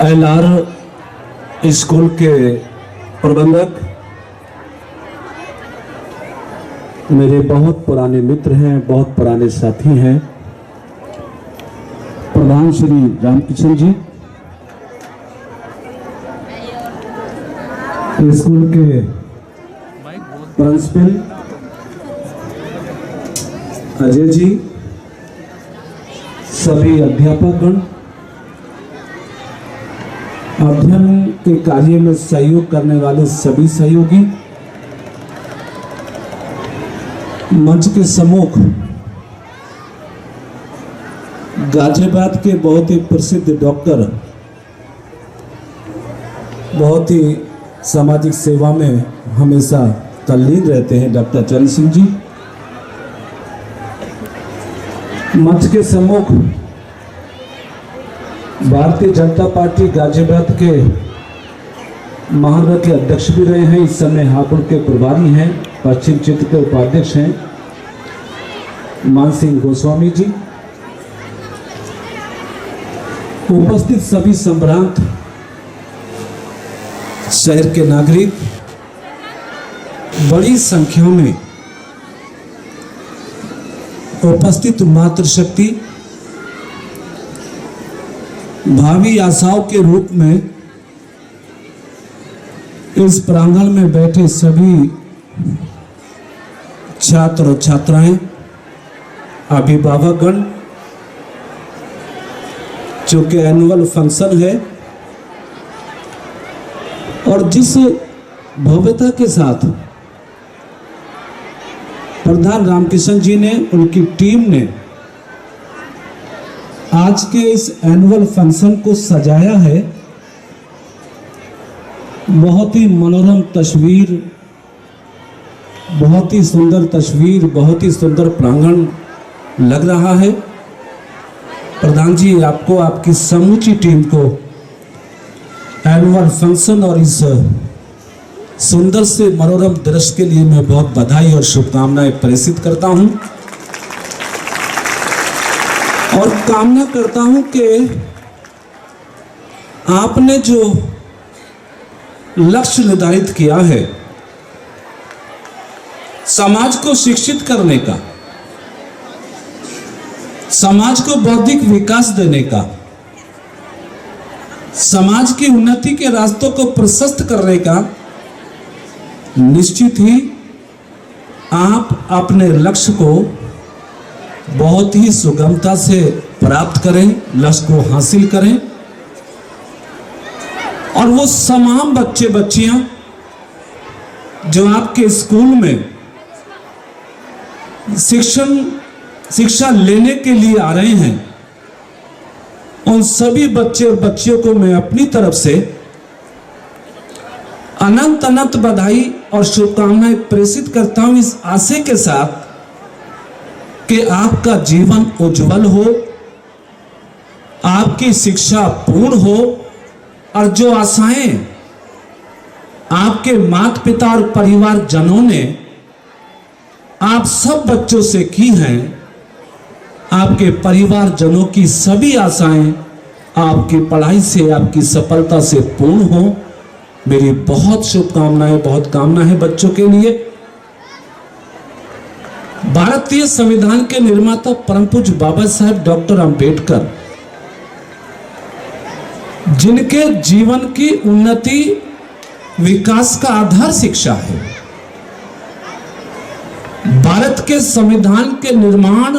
LR school के प्रबंधक, मेरे बहुत पुराने मित्र हैं, बहुत पुराने साथी हैं, प्रधान श्री रामकिशन जी, स्कूल के प्रिंसिपल अजय जी, सभी अध्यापकगण, अध्ययन के कार्य में सहयोग करने वाले सभी सहयोगी, मंच के सम्मुख गाजियाबाद के बहुत ही प्रसिद्ध डॉक्टर, बहुत ही सामाजिक सेवा में हमेशा तल्लीन रहते हैं, डॉक्टर चरण सिंह जी, मंच के सम्मुख भारतीय जनता पार्टी गाजियाबाद के महानगर के अध्यक्ष भी रहे हैं, इस समय हापुड़ के प्रभारी हैं, पश्चिम क्षेत्र के उपाध्यक्ष हैं मान सिंह गोस्वामी जी, उपस्थित सभी संभ्रांत शहर के नागरिक, बड़ी संख्या में उपस्थित मातृशक्ति, भावी आशाओं के रूप में इस प्रांगण में बैठे सभी छात्र और छात्राएं, अभिभावकगण, चूंकि एनुअल फंक्शन है और जिस भव्यता के साथ प्रधान रामकिशन जी ने, उनकी टीम ने आज के इस एनुअल फंक्शन को सजाया है, बहुत ही मनोरम तस्वीर, बहुत ही सुंदर तस्वीर, बहुत ही सुंदर प्रांगण लग रहा है। प्रधान जी, आपको, आपकी समूची टीम को एनुअल फंक्शन और इस सुंदर से मनोरम दृश्य के लिए मैं बहुत बधाई और शुभकामनाएं प्रेषित करता हूं और कामना करता हूं कि आपने जो लक्ष्य निर्धारित किया है समाज को शिक्षित करने का, समाज को बौद्धिक विकास देने का, समाज की उन्नति के रास्तों को प्रशस्त करने का, निश्चित ही आप अपने लक्ष्य को बहुत ही सुगमता से प्राप्त करें, लक्ष्य को हासिल करें और वो तमाम बच्चे बच्चियां जो आपके स्कूल में शिक्षा लेने के लिए आ रहे हैं, उन सभी बच्चे और बच्चियों को मैं अपनी तरफ से अनंत अनंत बधाई और शुभकामनाएं प्रेषित करता हूं, इस आशय के साथ कि आपका जीवन उज्जवल हो, आपकी शिक्षा पूर्ण हो और जो आशाएं आपके माता पिता और परिवार जनों ने आप सब बच्चों से की हैं, आपके परिवार जनों की सभी आशाएं आपकी पढ़ाई से, आपकी सफलता से पूर्ण हो। मेरी बहुत शुभकामनाएं, बहुत कामना है बच्चों के लिए। भारतीय संविधान के निर्माता परम पूज्य बाबा साहेब डॉक्टर अंबेडकर, जिनके जीवन की उन्नति विकास का आधार शिक्षा है, भारत के संविधान के निर्माण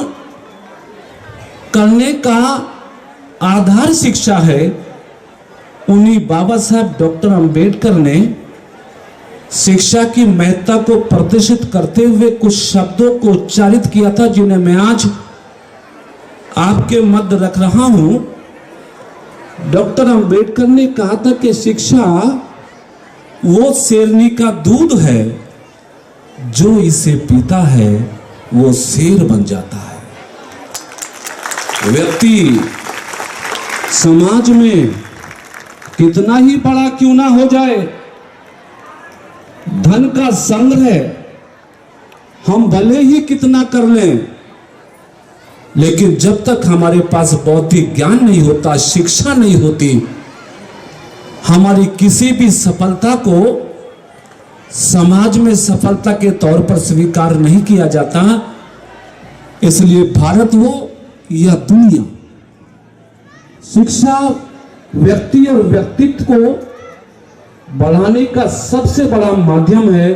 करने का आधार शिक्षा है, उन्हीं बाबा साहब डॉक्टर अंबेडकर ने शिक्षा की महत्ता को प्रदर्शित करते हुए कुछ शब्दों को उच्चारित किया था, जिन्हें मैं आज आपके मध्य रख रहा हूं। डॉक्टर अंबेडकर ने कहा था कि शिक्षा वो शेरनी का दूध है, जो इसे पीता है वो शेर बन जाता है। व्यक्ति समाज में कितना ही बड़ा क्यों ना हो जाए, धन का संग्रह हम भले ही कितना कर लें, लेकिन जब तक हमारे पास बौद्धिक ज्ञान नहीं होता, शिक्षा नहीं होती, हमारी किसी भी सफलता को समाज में सफलता के तौर पर स्वीकार नहीं किया जाता। इसलिए भारत हो या दुनिया, शिक्षा व्यक्ति और व्यक्तित्व को बढ़ाने का सबसे बड़ा माध्यम है।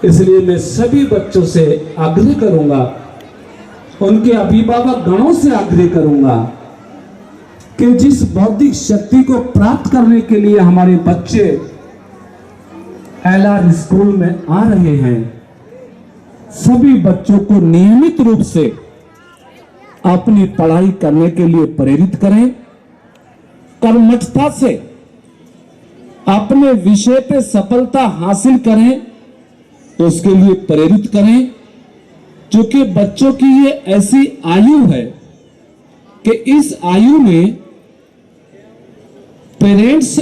इसलिए मैं सभी बच्चों से आग्रह करूंगा, उनके अभिभावक गणों से आग्रह करूंगा कि जिस बौद्धिक शक्ति को प्राप्त करने के लिए हमारे बच्चे एलआर स्कूल में आ रहे हैं, सभी बच्चों को नियमित रूप से अपनी पढ़ाई करने के लिए प्रेरित करें, कर्मठता से अपने विषय पे सफलता हासिल करें, उसके लिए प्रेरित करें। क्योंकि बच्चों की ये ऐसी आयु है कि इस आयु में पेरेंट्स,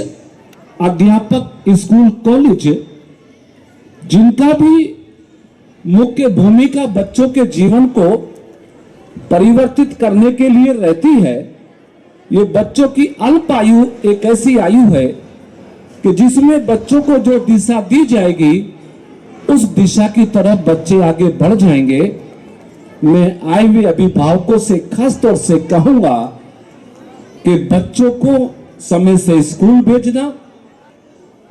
अध्यापक, स्कूल, कॉलेज, जिनका भी मुख्य भूमिका बच्चों के जीवन को परिवर्तित करने के लिए रहती है, ये बच्चों की अल्प आयु एक ऐसी आयु है कि जिसमें बच्चों को जो दिशा दी जाएगी उस दिशा की तरफ बच्चे आगे बढ़ जाएंगे। मैं आए हुए अभिभावकों से खास तौर से कहूंगा कि बच्चों को समय से स्कूल भेजना,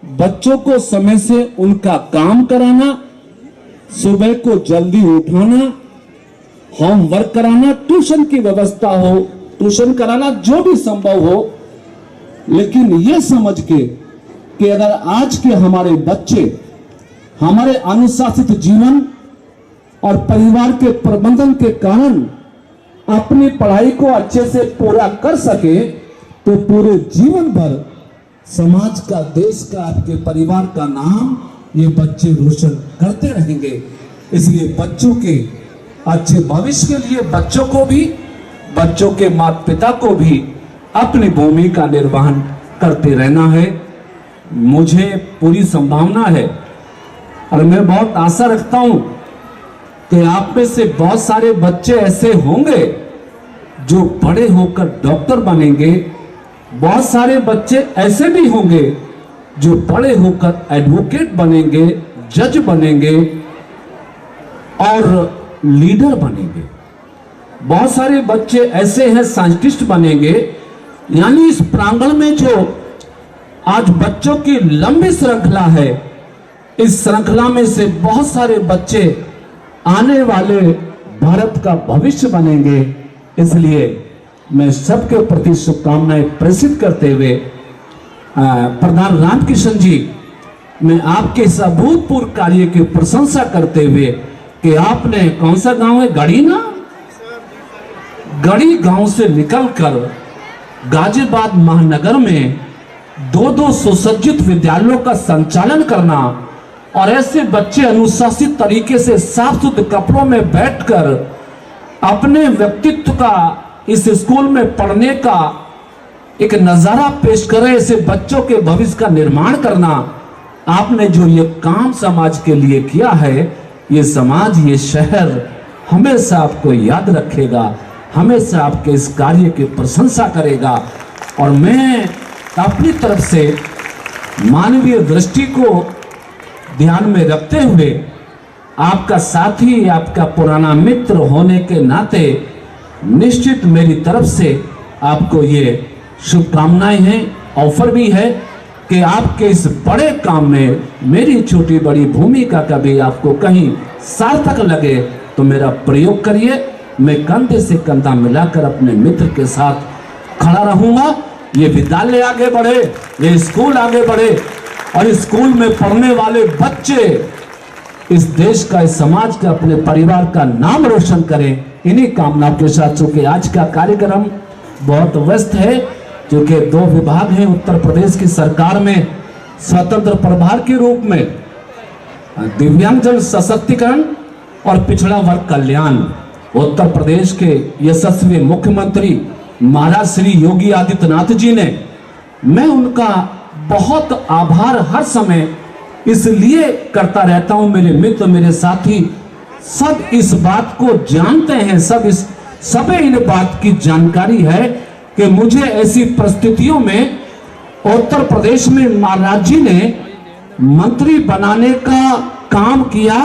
बच्चों को समय से उनका काम कराना, सुबह को जल्दी उठाना, होमवर्क कराना, ट्यूशन की व्यवस्था हो, ट्यूशन कराना जो भी संभव हो, लेकिन यह समझ के कि अगर आज के हमारे बच्चे हमारे अनुशासित जीवन और परिवार के प्रबंधन के कारण अपनी पढ़ाई को अच्छे से पूरा कर सके तो पूरे जीवन भर समाज का, देश का, आपके परिवार का नाम ये बच्चे रोशन करते रहेंगे। इसलिए बच्चों के अच्छे भविष्य के लिए बच्चों को भी, बच्चों के माता पिता को भी अपनी भूमिका का निर्वहन करते रहना है। मुझे पूरी संभावना है और मैं बहुत आशा रखता हूं कि आप में से बहुत सारे बच्चे ऐसे होंगे जो बड़े होकर डॉक्टर बनेंगे, बहुत सारे बच्चे ऐसे भी होंगे जो बड़े होकर एडवोकेट बनेंगे, जज बनेंगे और लीडर बनेंगे। बहुत सारे बच्चे ऐसे हैं साइंटिस्ट बनेंगे। यानी इस प्रांगण में जो आज बच्चों की लंबी श्रृंखला है, इस श्रृंखला में से बहुत सारे बच्चे आने वाले भारत का भविष्य बनेंगे। इसलिए मैं सबके प्रति शुभकामनाएं प्रेषित करते हुए प्रधान रामकिशन जी, मैं आपके इस अभूतपूर्व कार्य की प्रशंसा करते हुए कि आपने, कौन सा गांव है, गढ़ी ना, गढ़ी गांव से निकलकर गाजियाबाद महानगर में 2-2 सुसज्जित विद्यालयों का संचालन करना और ऐसे बच्चे अनुशासित तरीके से साफ सुथरे कपड़ों में बैठकर अपने व्यक्तित्व का इस स्कूल में पढ़ने का एक नजारा पेश करें, ऐसे बच्चों के भविष्य का निर्माण करना, आपने जो ये काम समाज के लिए किया है, ये समाज, ये शहर हमेशा आपको याद रखेगा, हमेशा आपके इस कार्य की प्रशंसा करेगा। और मैं अपनी तरफ से मानवीय दृष्टि को ध्यान में रखते हुए आपका साथी, आपका पुराना मित्र होने के नाते निश्चित मेरी तरफ से आपको ये शुभकामनाएं हैं, ऑफर भी है कि आपके इस बड़े काम में मेरी छोटी बड़ी भूमिका का भी आपको कहीं सार्थक लगे तो मेरा प्रयोग करिए। मैं कंधे से कंधा मिलाकर अपने मित्र के साथ खड़ा रहूंगा। ये विद्यालय आगे बढ़े, ये स्कूल आगे बढ़े और इस स्कूल में पढ़ने वाले बच्चे इस देश का, इस समाज का, अपने परिवार का नाम रोशन करें। इन्हीं कामनाओं के साथ, चूंकि आज का कार्यक्रम बहुत व्यस्त है, क्योंकि 2 विभाग हैं उत्तर प्रदेश की सरकार में स्वतंत्र प्रभार के रूप में, दिव्यांगजन सशक्तिकरण और पिछड़ा वर्ग कल्याण। उत्तर प्रदेश के यशस्वी मुख्यमंत्री महाराज श्री योगी आदित्यनाथ जी ने, मैं उनका बहुत आभार हर समय इसलिए करता रहता हूं। मेरे मित्र, मेरे साथी सब इस बात को जानते हैं, सब इन बात की जानकारी है कि मुझे ऐसी परिस्थितियों में उत्तर प्रदेश में महाराज जी ने मंत्री बनाने का काम किया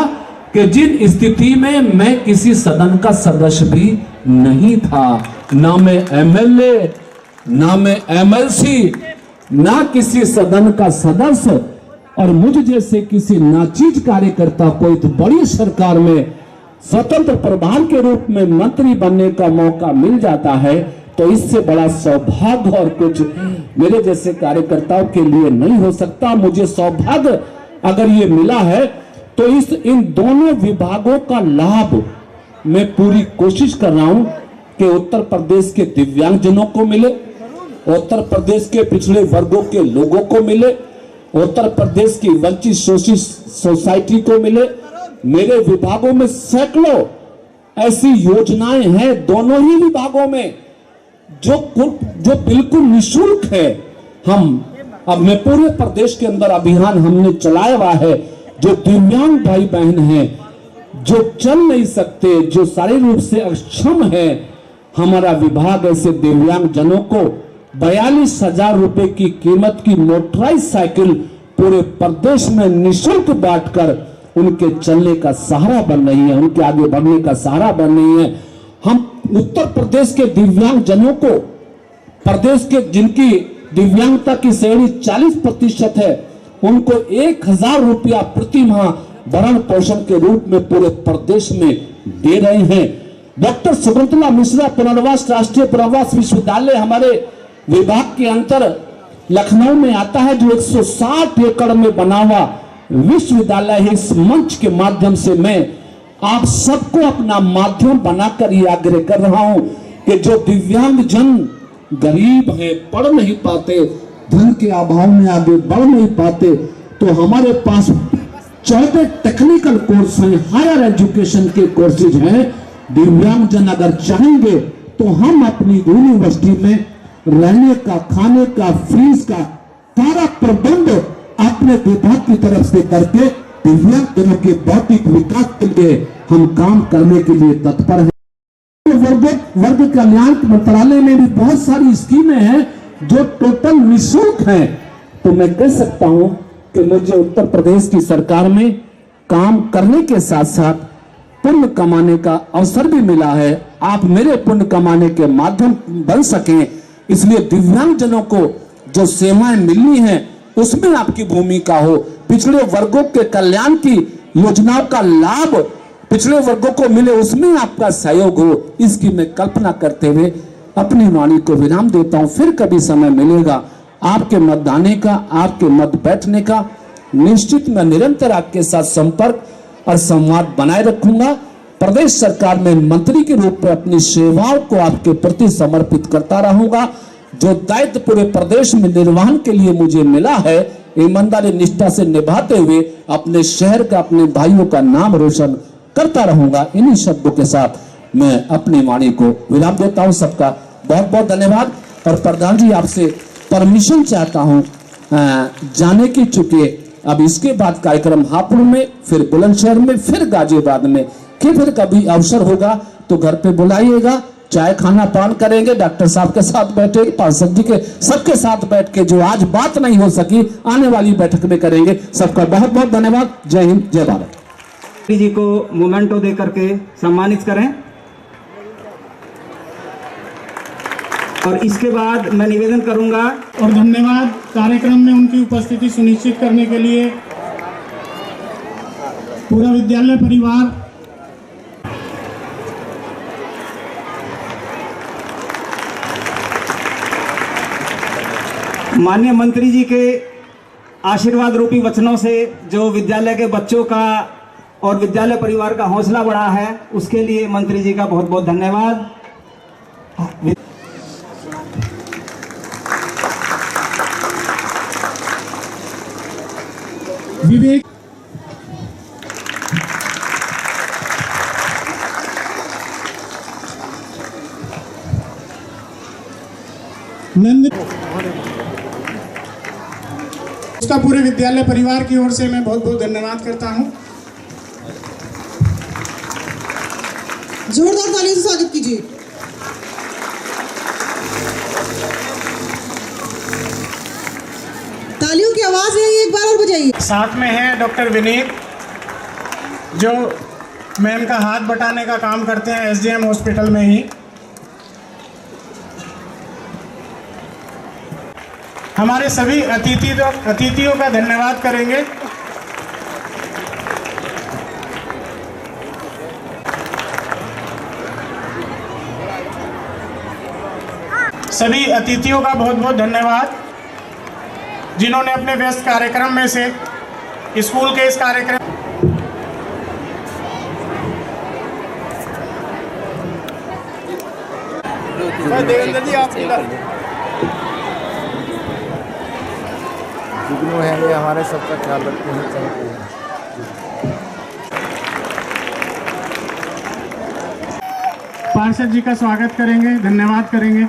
कि जिन स्थिति में मैं किसी सदन का सदस्य भी नहीं था, ना मैं एमएलए, ना मैं एमएलसी, ना किसी सदन का सदस्य, और मुझ जैसे किसी नाचीज कार्यकर्ता को इस बड़ी सरकार में स्वतंत्र प्रभार के रूप में मंत्री बनने का मौका मिल जाता है, तो इससे बड़ा सौभाग्य और कुछ मेरे जैसे कार्यकर्ताओं के लिए नहीं हो सकता। मुझे सौभाग्य अगर ये मिला है तो इन दोनों विभागों का लाभ मैं पूरी कोशिश कर रहा हूं कि उत्तर प्रदेश के दिव्यांगजनों को मिले, उत्तर प्रदेश के पिछड़े वर्गों के लोगों को मिले, उत्तर प्रदेश की वंचित शोषित सोसाइटी को मिले। मेरे विभागों में सैकड़ों ऐसी योजनाएं हैं दोनों ही विभागों में जो बिल्कुल निःशुल्क है। अब मैं पूरे प्रदेश के अंदर अभियान हमने चलाया हुआ है। जो दिव्यांग भाई बहन हैं, जो चल नहीं सकते, जो शारीरिक रूप से अक्षम है, हमारा विभाग ऐसे दिव्यांग जनों को 42,000 रुपए की कीमत की मोटराइज साइकिल पूरे प्रदेश में निःशुल्क बांटकर उनके चलने का सहारा बन रही है, उनके आगे बढ़ने का सहारा बन रही है। हम उत्तर प्रदेश के दिव्यांग जनों को, प्रदेश के जिनकी दिव्यांगता की श्रेणी 40% है, उनको 1,000 रुपया प्रति माह भरण पोषण के रूप में पूरे प्रदेश में दे रहे हैं। डॉक्टर शकुंतला मिश्रा पुनर्वास राष्ट्रीय पुनर्वास विश्वविद्यालय हमारे विभाग के अंतर लखनऊ में आता है, जो 160 एकड़ में बना हुआ विश्वविद्यालय है। इस मंच के माध्यम से मैं आप सबको अपना माध्यम बनाकर ये आग्रह कर रहा हूं कि जो दिव्यांग जन गरीब हैं, पढ़ नहीं पाते, धन के अभाव में आगे बढ़ नहीं पाते, तो हमारे पास 14 टेक्निकल कोर्स हैं, हायर एजुकेशन के कोर्सेज हैं। दिव्यांग जन अगर चाहेंगे तो हम अपनी यूनिवर्सिटी में रहने का, खाने का, फीस का सारा प्रबंध अपने विभाग की तरफ से करके दिव्यांग जनों के बौद्धिक विकास के लिए हम काम करने के लिए तत्पर हैं। वर्ग कल्याण मंत्रालय में भी बहुत सारी स्कीमें हैं जो टोटल निःशुल्क हैं। तो मैं कह सकता हूं कि मुझे उत्तर प्रदेश की सरकार में काम करने के साथ साथ पुण्य कमाने का अवसर भी मिला है। आप मेरे पुण्य कमाने के माध्यम बन सकें, इसलिए दिव्यांग जनों को जो सेवाएं मिलनी है उसमें आपकी भूमिका हो, पिछड़े वर्गों के कल्याण की योजनाओं का लाभ पिछड़े वर्गों को मिले, उसमें आपका सहयोग हो, इसकी मैं कल्पना करते हुए अपनी वाणी को विराम देता हूं। फिर कभी समय मिलेगा आपके मत आने का, आपके मत बैठने का। निश्चित मैं निरंतर आपके साथ संपर्क और संवाद बनाए रखूंगा। प्रदेश सरकार में मंत्री के रूप में अपनी सेवाओं को आपके प्रति समर्पित करता रहूंगा। जो दायित्व पूरे प्रदेश में निर्वहन के लिए मुझे मिला है, ईमानदारी निष्ठा से निभाते हुए अपने शहर का, अपने भाइयों का नाम रोशन करता रहूंगा। इन्हीं शब्दों के साथ मैं अपनी वाणी को विराम देता हूं। सबका बहुत बहुत धन्यवाद। और प्रधान जी, आपसे परमिशन चाहता हूं जाने की, चुके अब इसके बाद कार्यक्रम हापुड़ में, फिर बुलंदशहर में, फिर गाजियाबाद में, कि फिर कभी अवसर होगा तो घर पे बुलाइएगा, चाय खाना पान करेंगे, डॉक्टर साहब के साथ बैठेंगे, पार्षद जी के सबके साथ बैठ के जो आज बात नहीं हो सकी आने वाली बैठक में करेंगे। सबका बहुत बहुत धन्यवाद। जय हिंद, जय भारत। जी को मोमेंटो दे करके सम्मानित करें। और इसके बाद मैं निवेदन करूंगा। और धन्यवाद। कार्यक्रम में उनकी उपस्थिति सुनिश्चित करने के लिए पूरा विद्यालय परिवार, माननीय मंत्री जी के आशीर्वाद रूपी वचनों से जो विद्यालय के बच्चों का और विद्यालय परिवार का हौसला बढ़ा है, उसके लिए मंत्री जी का बहुत बहुत धन्यवाद। विवेक नंद, उसका पूरे विद्यालय परिवार की ओर से मैं बहुत बहुत धन्यवाद करता हूं। जोरदार तालियों से स्वागत कीजिए। चाहिए। साथ में है डॉक्टर विनीत, जो मैम का हाथ बटाने का काम करते हैं एसडीएम हॉस्पिटल में ही। हमारे सभी अतिथियों का धन्यवाद करेंगे। सभी अतिथियों का बहुत बहुत धन्यवाद, जिन्होंने अपने व्यस्त कार्यक्रम में से स्कूल के इस कार्यक्रम देवेंद्र जी आप जुगनू हैं, ये हमारे सबका ख्याल रखते हैं। पार्षद जी का स्वागत करेंगे, धन्यवाद करेंगे।